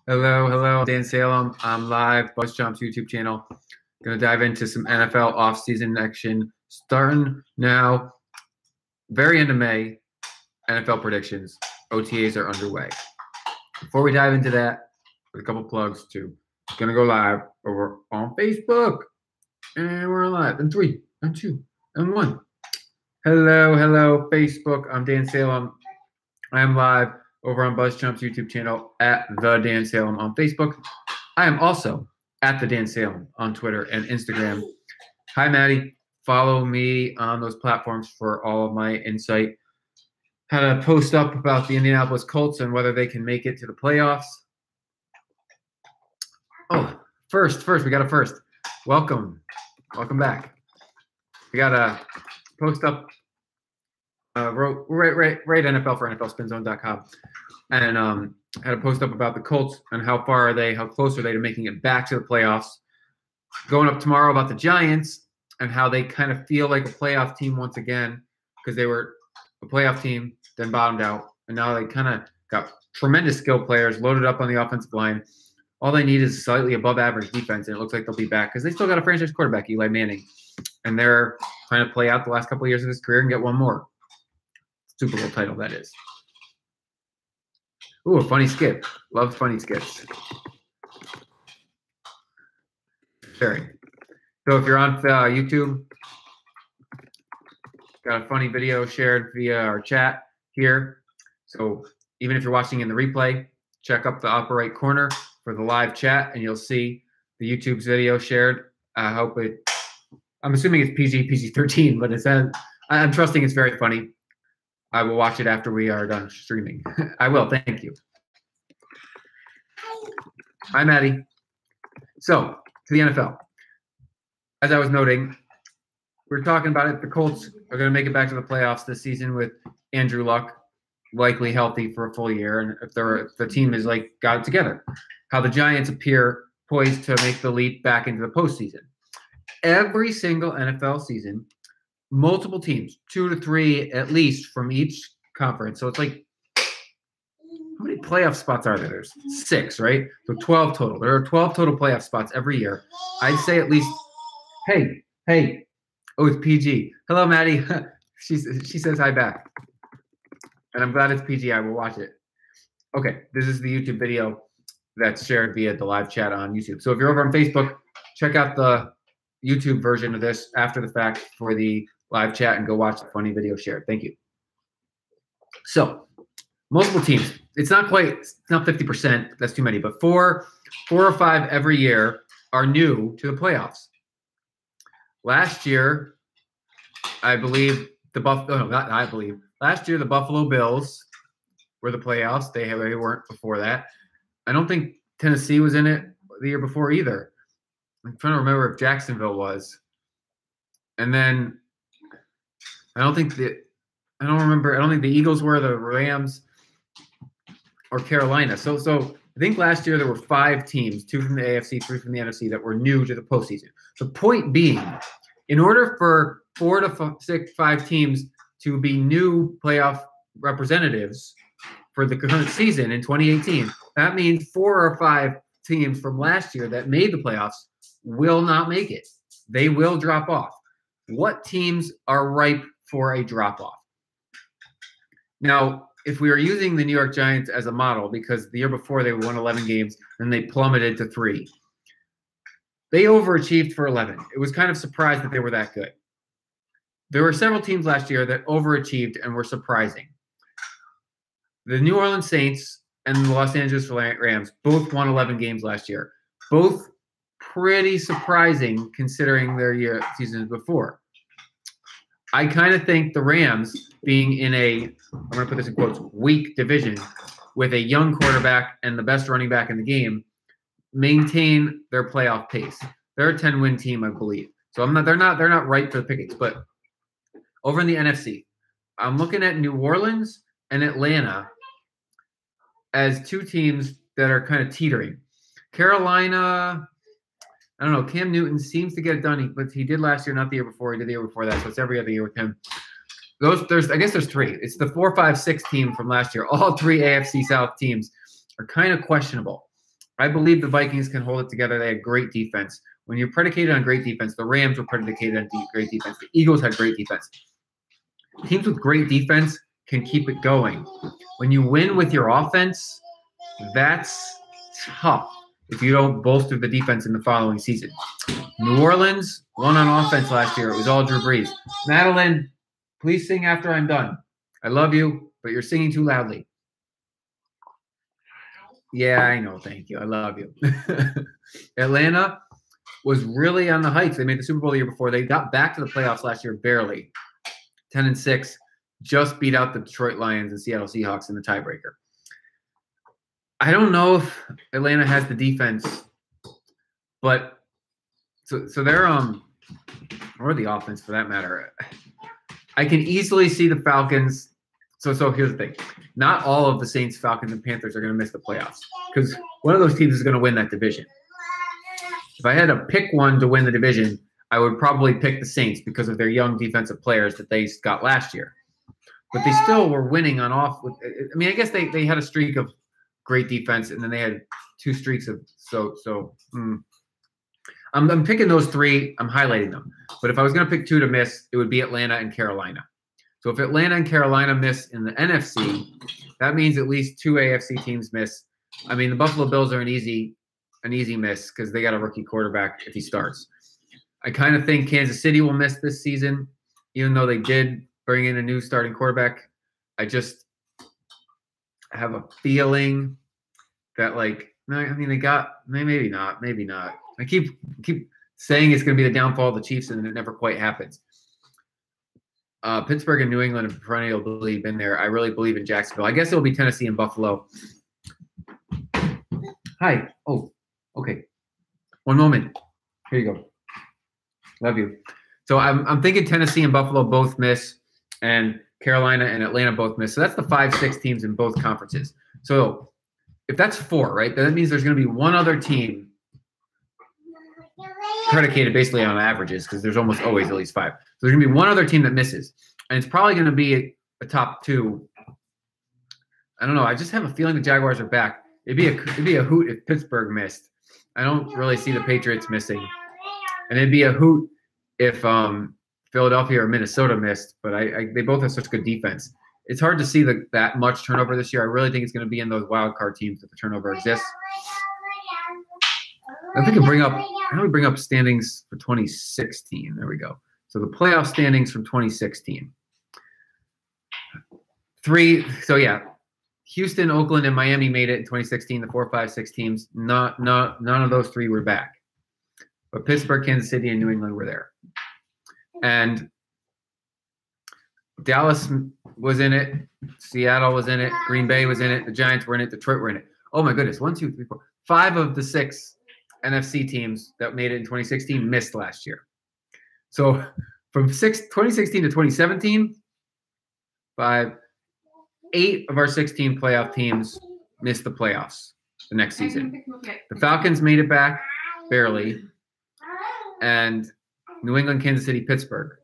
Hello, hello, Dan Salem. I'm live, BuzzChomp's YouTube channel. Going to dive into some NFL offseason action starting now, very end of May. NFL predictions, OTAs are underway. Before we dive into that, with a couple plugs too, going to go live over on Facebook, and we're live in 3, and 2, and 1. Hello, hello, Facebook. I'm Dan Salem. I am live over on BuzzChomp's YouTube channel at The Dan Salem on Facebook. I am also at The Dan Salem on Twitter and Instagram. Hi, Maddie. Follow me on those platforms for all of my insight. Had a post up about the Indianapolis Colts and whether they can make it to the playoffs. Oh, first, we got a first. Welcome back. We got a post up. Right NFL for NFLSpinZone.com, and had a post up about the Colts and how close are they to making it back to the playoffs. Going up tomorrow about the Giants and how they kind of feel like a playoff team once again because they were a playoff team, then bottomed out, and now they kind of got tremendous skill players loaded up on the offensive line. All they need is slightly above average defense, and it looks like they'll be back because they still got a franchise quarterback, Eli Manning, and they're trying to play out the last couple of years of his career and get one more Super Bowl title, that is. Ooh, a funny skit. Love funny skits. Sharing. So if you're on YouTube, got a funny video shared via our chat here. So even if you're watching in the replay, check up the upper right corner for the live chat, and you'll see the YouTube's video shared. I'm assuming it's PG-13, but I'm trusting it's very funny. I will watch it after we are done streaming. I will. Thank you. Hi, Maddie. So, to the NFL. As I was noting, we're talking about it. The Colts are going to make it back to the playoffs this season with Andrew Luck likely healthy for a full year, and if the team is got it together. How the Giants appear poised to make the leap back into the postseason. Every single NFL season, multiple teams, 2 to 3 at least from each conference. So it's how many playoff spots are there? There's 6, right? So 12 total. There are 12 total playoff spots every year. I'd say at least, hey. Oh, it's PG. Hello, Maddie. She says hi back. And I'm glad it's PG. I will watch it. Okay, this is the YouTube video that's shared via the live chat on YouTube. So if you're over on Facebook, check out the YouTube version of this after the fact for the live chat and go watch the funny video shared. Thank you. So, multiple teams. It's not 50%. That's too many, but four or 5 every year are new to the playoffs. Last year, last year the Buffalo Bills were the playoffs. They weren't before that. I don't think Tennessee was in it the year before either. I'm trying to remember if Jacksonville was. And then I don't think the Eagles were, the Rams, or Carolina. So I think last year there were 5 teams, 2 from the AFC, 3 from the NFC, that were new to the postseason. The point being, in order for 4 to 5 teams to be new playoff representatives for the current season in 2018, that means 4 or 5 teams from last year that made the playoffs will not make it. They will drop off. What teams are ripe for a drop-off? Now, if we are using the New York Giants as a model, because the year before they won 11 games, then they plummeted to 3. They overachieved for 11. It was kind of surprised that they were that good. There were several teams last year that overachieved and were surprising. The New Orleans Saints and the Los Angeles Rams both won 11 games last year. Both pretty surprising considering their seasons before. I kind of think the Rams, being in I'm going to put this in quotes, weak division with a young quarterback and the best running back in the game, maintain their playoff pace. They're a 10-win team, I believe. So they're not ripe for the pickings. But over in the NFC, I'm looking at New Orleans and Atlanta as 2 teams that are kind of teetering. Carolina, I don't know. Cam Newton seems to get it done, but he did last year, not the year before. He did the year before that, so it's every other year with him. I guess there's 3. It's the 4, 5, 6 team from last year. All 3 AFC South teams are kind of questionable. I believe the Vikings can hold it together. They had great defense. When you're predicated on great defense, the Rams were predicated on great defense. The Eagles had great defense. Teams with great defense can keep it going. When you win with your offense, that's tough if you don't bolster the defense in the following season. New Orleans won on offense last year. It was all Drew Brees. Madeline, please sing after I'm done. I love you, but you're singing too loudly. Yeah, I know. Thank you. I love you. Atlanta was really on the heights. They made the Super Bowl the year before. They got back to the playoffs last year barely. 10-6, just beat out the Detroit Lions and Seattle Seahawks in the tiebreaker. I don't know if Atlanta has the defense, but so they're or the offense for that matter. I can easily see the Falcons. So here's the thing. Not all of the Saints, Falcons, and Panthers are going to miss the playoffs because one of those teams is going to win that division. If I had to pick one to win the division, I would probably pick the Saints because of their young defensive players that they got last year. But they still were winning on off. I mean, I guess they had a streak of great defense, and then they had two streaks of I'm picking those three. I'm highlighting them. But if I was going to pick two to miss, it would be Atlanta and Carolina. So if Atlanta and Carolina miss in the NFC, that means at least two AFC teams miss. I mean, the Buffalo Bills are an easy miss because they got a rookie quarterback if he starts. I kind of think Kansas City will miss this season, even though they did bring in a new starting quarterback. I just have a feeling that, they got maybe not. I keep saying it's going to be the downfall of the Chiefs, and it never quite happens. Pittsburgh and New England have perennially been there. I really believe in Jacksonville. I guess it'll be Tennessee and Buffalo. Hi. Oh, okay. One moment. Here you go. Love you. So I'm thinking Tennessee and Buffalo both miss, and Carolina and Atlanta both miss. So that's the 5-6 teams in both conferences. So if that's 4, right, then that means there's going to be one other team predicated basically on averages because there's almost always at least 5. So there's going to be one other team that misses, and it's probably going to be a top 2. I don't know. I just have a feeling the Jaguars are back. It'd be a hoot if Pittsburgh missed. I don't really see the Patriots missing, and it'd be a hoot if Philadelphia or Minnesota missed. But they both have such good defense. It's hard to see that much turnover this year. I really think it's going to be in those wild card teams that the turnover exists. I think how do we bring up standings for 2016? There we go. So the playoff standings from 2016. 3. So yeah, Houston, Oakland, and Miami made it in 2016. The 4, 5, 6 teams. None of those 3 were back. But Pittsburgh, Kansas City, and New England were there. And Dallas was in it. Seattle was in it. Green Bay was in it. The Giants were in it. Detroit were in it. Oh my goodness. 1, 2, 3, 4. 5 of the 6 NFC teams that made it in 2016 missed last year. So from 2016 to 2017, 8 of our 16 playoff teams missed the playoffs the next season. The Falcons made it back barely, and New England, Kansas City, Pittsburgh.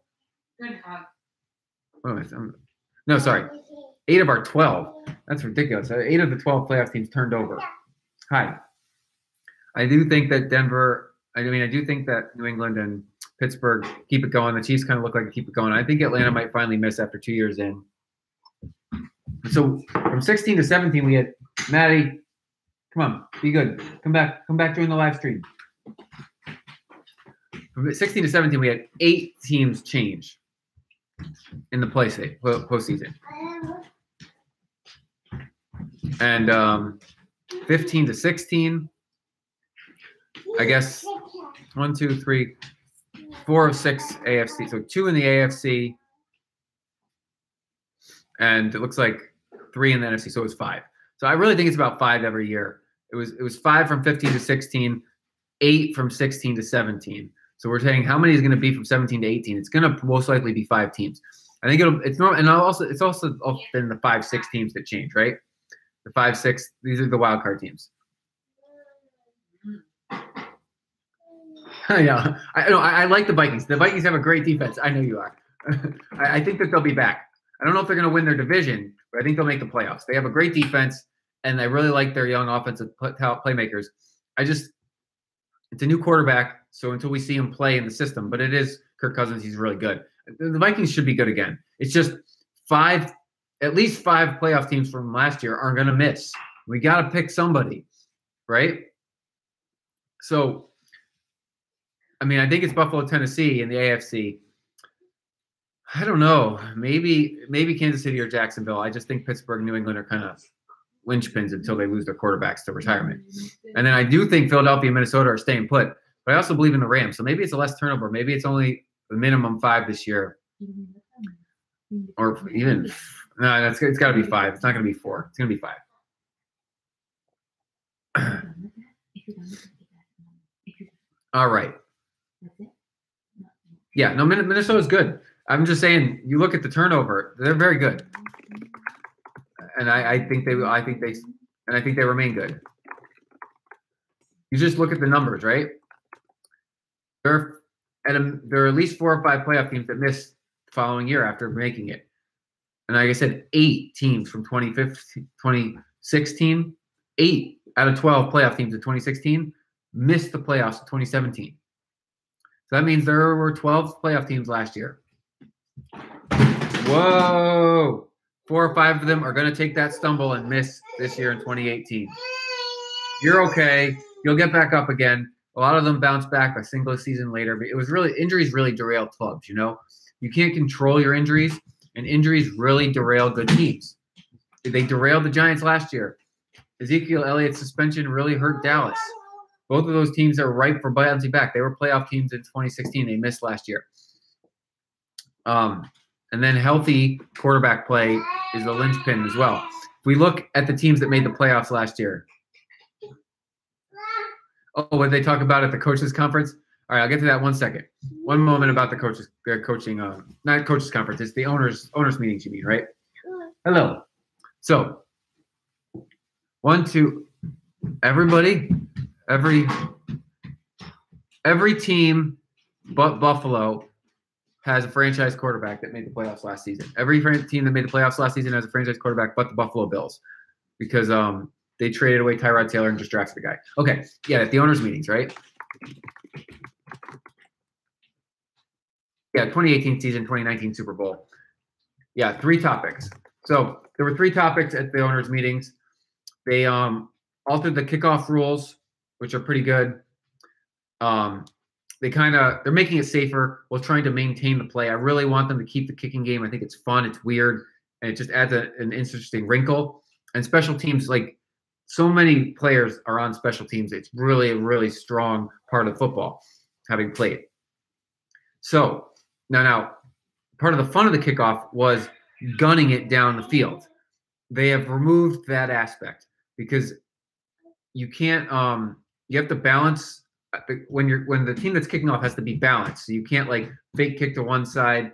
No, sorry. 8 of our 12. That's ridiculous. 8 of the 12 playoff teams turned over. Hi. I do think that I do think that New England and Pittsburgh keep it going. The Chiefs kind of look like they keep it going. I think Atlanta might finally miss after 2 years in. So from 16 to 17, we had Maddie. Come on, be good. Come back during the live stream. From 16 to 17, we had 8 teams change in the postseason. And 15 to 16, I guess 1, 2, 3, 4 of 6 AFC. So 2 in the AFC, and it looks like 3 in the NFC. So it was 5. So I really think it's about 5 every year. It was 5 from 15 to 16, 8 from 16 to 17. So we're saying how many is going to be from 17 to 18? It's going to most likely be 5 teams. I think it's normal, and it's also often the 5-6 teams that change, right? The 5-6. These are the wild card teams. Yeah, I like the Vikings. The Vikings have a great defense. I know you are. I think that they'll be back. I don't know if they're going to win their division, but I think they'll make the playoffs. They have a great defense, and I really like their young offensive playmakers. it's a new quarterback, so until we see him play in the system, but it is Kirk Cousins, he's really good. The Vikings should be good again. It's just at least five playoff teams from last year are going to miss. We got to pick somebody, right? So, I mean, I think it's Buffalo, Tennessee in the AFC. I don't know. Maybe Kansas City or Jacksonville. I just think Pittsburgh, New England are kind of linchpins until they lose their quarterbacks to retirement. And then I do think Philadelphia and Minnesota are staying put. But I also believe in the Rams. So maybe it's a less turnover. Maybe it's only the minimum 5 this year. Or even – no, it's got to be 5. It's not going to be 4. It's going to be 5. All right. Yeah, no, Minnesota's good. I'm just saying, you look at the turnover; they're very good, and I think they remain good. You just look at the numbers, right? There are at least 4 or 5 playoff teams that missed the following year after making it, and like I said, 8 teams from 2016, 8 out of 12 playoff teams in 2016 missed the playoffs in 2017. So that means there were 12 playoff teams last year. Whoa! 4 or 5 of them are going to take that stumble and miss this year in 2018. You're okay. You'll get back up again. A lot of them bounce back a single season later. But injuries really derail clubs, you know? You can't control your injuries, and injuries really derail good teams. They derailed the Giants last year. Ezekiel Elliott's suspension really hurt Dallas. Both of those teams are ripe for bouncing back. They were playoff teams in 2016. They missed last year. And then healthy quarterback play is the linchpin as well. If we look at the teams that made the playoffs last year. Oh, what did they talk about at the coaches conference? All right, I'll get to that one second. One moment about the coaching, not coaches conference. It's the owners meetings, you mean, right? Hello. So, 1, 2, everybody, every team but Buffalo has a franchise quarterback that made the playoffs last season. Every team that made the playoffs last season has a franchise quarterback but the Buffalo Bills because they traded away Tyrod Taylor and just drafted a guy. Okay, yeah, at the owners' meetings, right? Yeah, 2018 season, 2019 Super Bowl. Yeah, 3 topics. So there were 3 topics at the owners' meetings. They altered the kickoff rules, which are pretty good. They're making it safer while trying to maintain the play. I really want them to keep the kicking game. I think it's fun, it's weird, and it just adds an interesting wrinkle. And special teams, like so many players are on special teams. It's really a really strong part of football, having played. So now part of the fun of the kickoff was gunning it down the field. They have removed that aspect because you can't you have to balance when the team that's kicking off has to be balanced. So you can't like fake kick to one side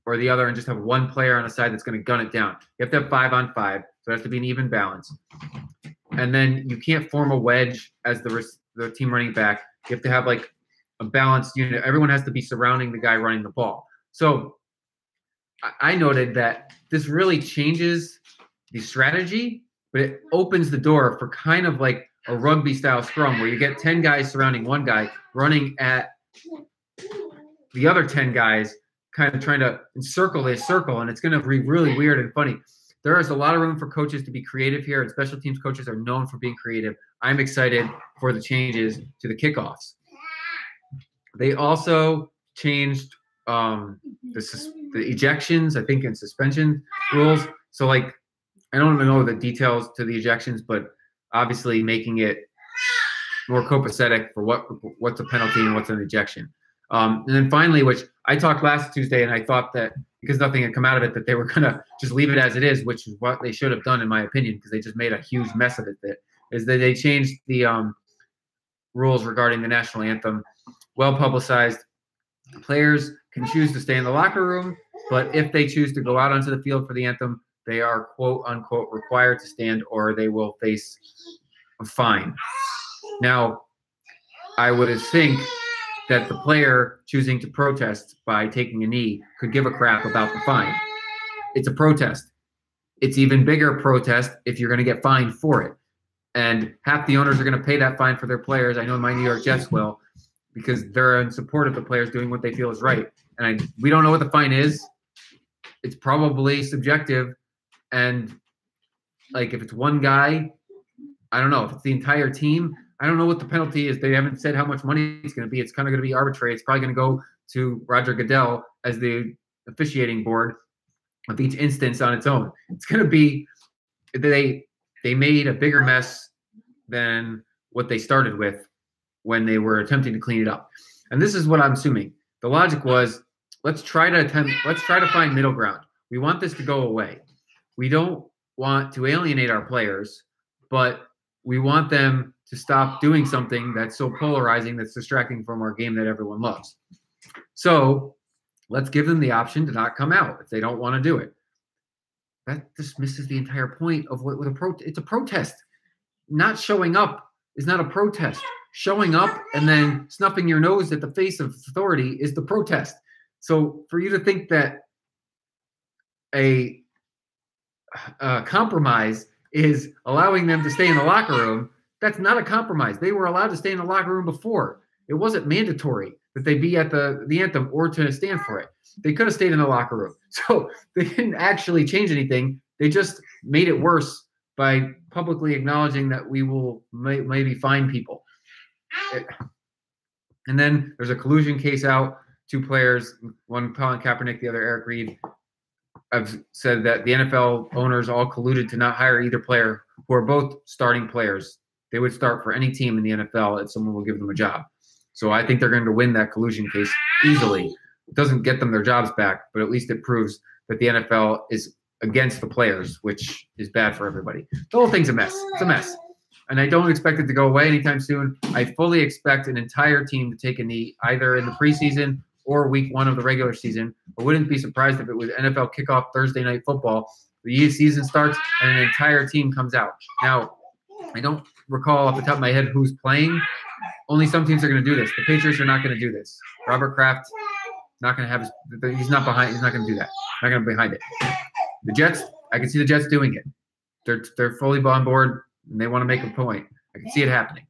or the other and just have one player on a side that's going to gun it down. You have to have 5-on-5, so it has to be an even balance. And then you can't form a wedge as the team running back. You have to have like a balanced unit. Everyone has to be surrounding the guy running the ball. So I noted that this really changes the strategy, but it opens the door for kind of like a rugby style scrum where you get 10 guys surrounding one guy running at the other 10 guys, kind of trying to encircle this circle, and it's going to be really weird and funny. There is a lot of room for coaches to be creative here, and special teams coaches are known for being creative. I'm excited for the changes to the kickoffs. They also changed the ejections, I think, and suspension rules. So, like, I don't know the details to the ejections, but obviously making it more copacetic for what's a penalty and what's an ejection. And then finally, which I talked last Tuesday, and I thought that because nothing had come out of it, that they were going to just leave it as it is, which is what they should have done, in my opinion, because they just made a huge mess of it. Is that they changed the rules regarding the national anthem. Well publicized. Players can choose to stay in the locker room, but if they choose to go out onto the field for the anthem, they are quote unquote required to stand, or they will face a fine. Now, I would think that the player choosing to protest by taking a knee could give a crap about the fine. It's a protest. It's even bigger protest if you're going to get fined for it. And half the owners are going to pay that fine for their players. I know my New York Jets will, because they're in support of the players doing what they feel is right. And we don't know what the fine is. It's probably subjective. And like if it's one guy, I don't know. If it's the entire team, I don't know what the penalty is. They haven't said how much money it's going to be. It's kind of going to be arbitrary. It's probably going to go to Roger Goodell as the officiating board of each instance on its own. It's going to be they made a bigger mess than what they started with when they were attempting to clean it up. And this is what I'm assuming. The logic was, let's try to find middle ground. We want this to go away. We don't want to alienate our players, but we want them to stop doing something that's so polarizing, that's distracting from our game that everyone loves. So let's give them the option to not come out if they don't want to do it. That dismisses the entire point of what it's a protest. Not showing up is not a protest. Showing up and then snuffing your nose at the face of authority is the protest. So for you to think that a compromise is allowing them to stay in the locker room, that's not a compromise. They were allowed to stay in the locker room before. It wasn't mandatory that they be at the anthem or to stand for it. They could have stayed in the locker room. So they didn't actually change anything. They just made it worse by publicly acknowledging that we will maybe fine people. And then there's a collusion case out. 2 players, one Colin Kaepernick, the other Eric Reed, have said that the NFL owners all colluded to not hire either player, who are both starting players. They would start for any team in the NFL if someone will give them a job. So I think they're going to win that collusion case easily. It doesn't get them their jobs back, but at least it proves that the NFL is against the players, which is bad for everybody. The whole thing's a mess. It's a mess. And I don't expect it to go away anytime soon. I fully expect an entire team to take a knee either in the preseason or week 1 of the regular season. I wouldn't be surprised if it was NFL kickoff Thursday night football. The season starts and an entire team comes out. Now, I don't recall off the top of my head who's playing. Only some teams are going to do this. The Patriots are not going to do this. Robert Kraft not going to have he's not behind. He's not going to do that. Not going to be behind it. The Jets, I can see the Jets doing it. They're fully on board and they want to make a point. I can see it happening.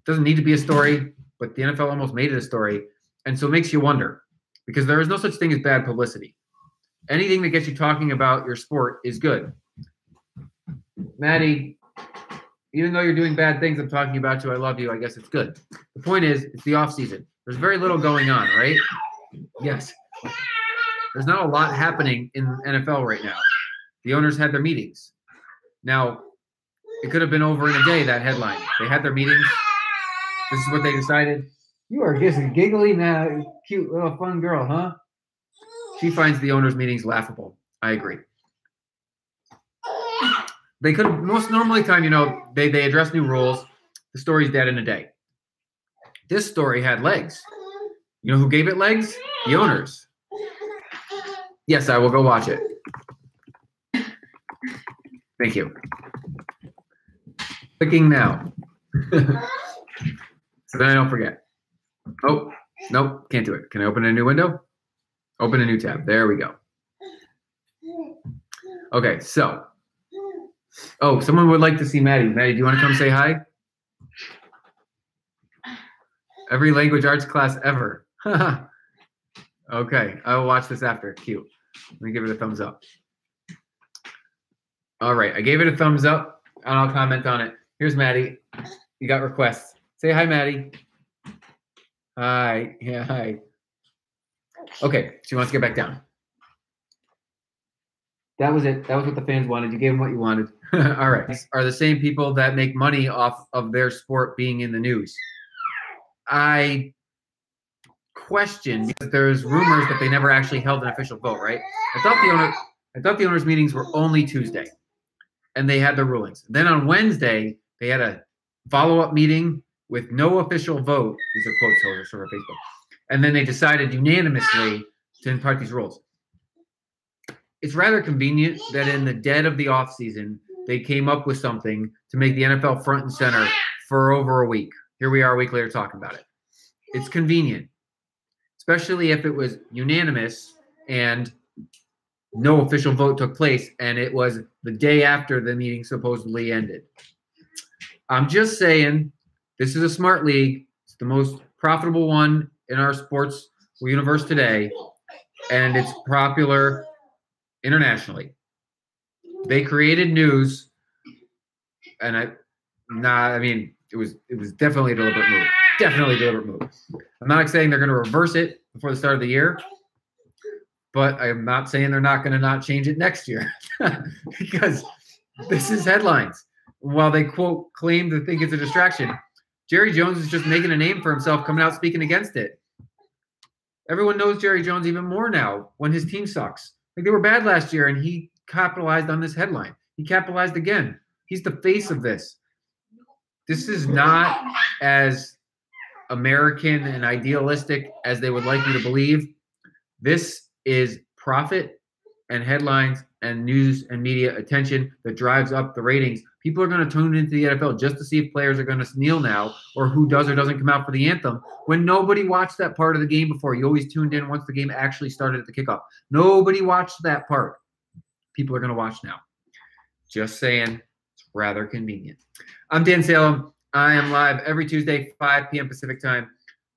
Doesn't need to be a story, but the NFL almost made it a story. And so it makes you wonder, because there is no such thing as bad publicity. Anything that gets you talking about your sport is good. Maddie, even though you're doing bad things, I'm talking about you. I love you. I guess it's good. The point is, it's the off season. There's very little going on, right? Yes. There's not a lot happening in NFL right now. The owners had their meetings. Now, it could have been over in a day, that headline. They had their meetings. This is what they decided. You are just a giggly, cute little fun girl, huh? She finds the owners' meetings laughable. I agree. They could have, most normally time, they address new rules. The story's dead in a day. This story had legs. You know who gave it legs? The owners. Yes, I will go watch it. Thank you. Clicking now. So then I don't forget. Oh, nope, can't do it. Can I open a new window? Open a new tab. There we go. Okay, so. Oh, someone would like to see Maddie. Maddie, do you want to come say hi? Every language arts class ever. Okay, I will watch this after. Cute. Let me give it a thumbs up. All right, I gave it a thumbs up, and I'll comment on it. Here's Maddie. You got requests. Say hi, Maddie. Hi. Yeah, hi. Okay, she wants to get back down. That was it. That was what the fans wanted. You gave them what you wanted. All right. These are the same people that make money off of their sport being in the news. I question, because there's rumors that they never actually held an official vote, right? I thought the owners' meetings were only Tuesday, and they had their rulings. Then on Wednesday, they had a follow-up meeting with no official vote. These are quotes over Facebook. And then they decided unanimously to impart these rules. It's rather convenient that in the dead of the offseason, they came up with something to make the NFL front and center for over a week. Here we are a week later talking about it. It's convenient, especially if it was unanimous and no official vote took place, and it was the day after the meeting supposedly ended. I'm just saying, this is a smart league. It's the most profitable one in our sports universe today, and it's popular internationally. They created news, and it was definitely a deliberate move. Definitely a deliberate move. I'm not saying they're going to reverse it before the start of the year, but I'm not saying they're not going to not change it next year because this is headlines. While they, quote, claim to think it's a distraction, Jerry Jones is just making a name for himself coming out speaking against it. Everyone knows Jerry Jones even more now when his team sucks. Like, they were bad last year, and he capitalized on this headline. He capitalized again. He's the face of this. This is not as American and idealistic as they would like you to believe. This is profit and headlines and news and media attention that drives up the ratings. People are going to tune into the NFL just to see if players are going to kneel now or who does or doesn't come out for the anthem when nobody watched that part of the game before. You always tuned in once the game actually started at the kickoff. Nobody watched that part. People are going to watch now. Just saying, it's rather convenient. I'm Dan Salem. I am live every Tuesday, 5 p.m. Pacific time.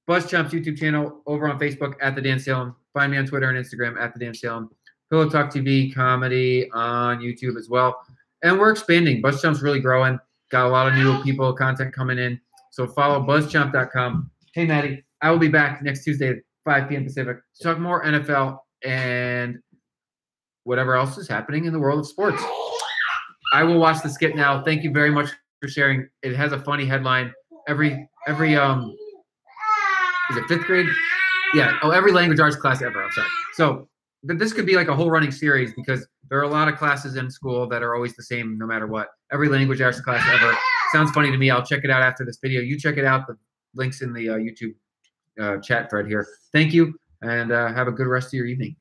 BuzzChomp's YouTube channel over on Facebook at The Dan Salem. Find me on Twitter and Instagram at The Dan Salem. Pillow Talk TV comedy on YouTube as well. And we're expanding. BuzzChomp's really growing. Got a lot of new people, content coming in. So follow BuzzChomp.com. Hey, Maddie, I will be back next Tuesday at 5 p.m. Pacific to talk more NFL and whatever else is happening in the world of sports. I will watch the skit now. Thank you very much for sharing. It has a funny headline. Every is it fifth grade? Yeah. Oh, every language arts class ever. I'm sorry. So this could be like a whole running series because there are a lot of classes in school that are always the same no matter what. Every language arts class ever. Sounds funny to me. I'll check it out after this video. You check it out. The link's in the YouTube chat thread here. Thank you, and have a good rest of your evening.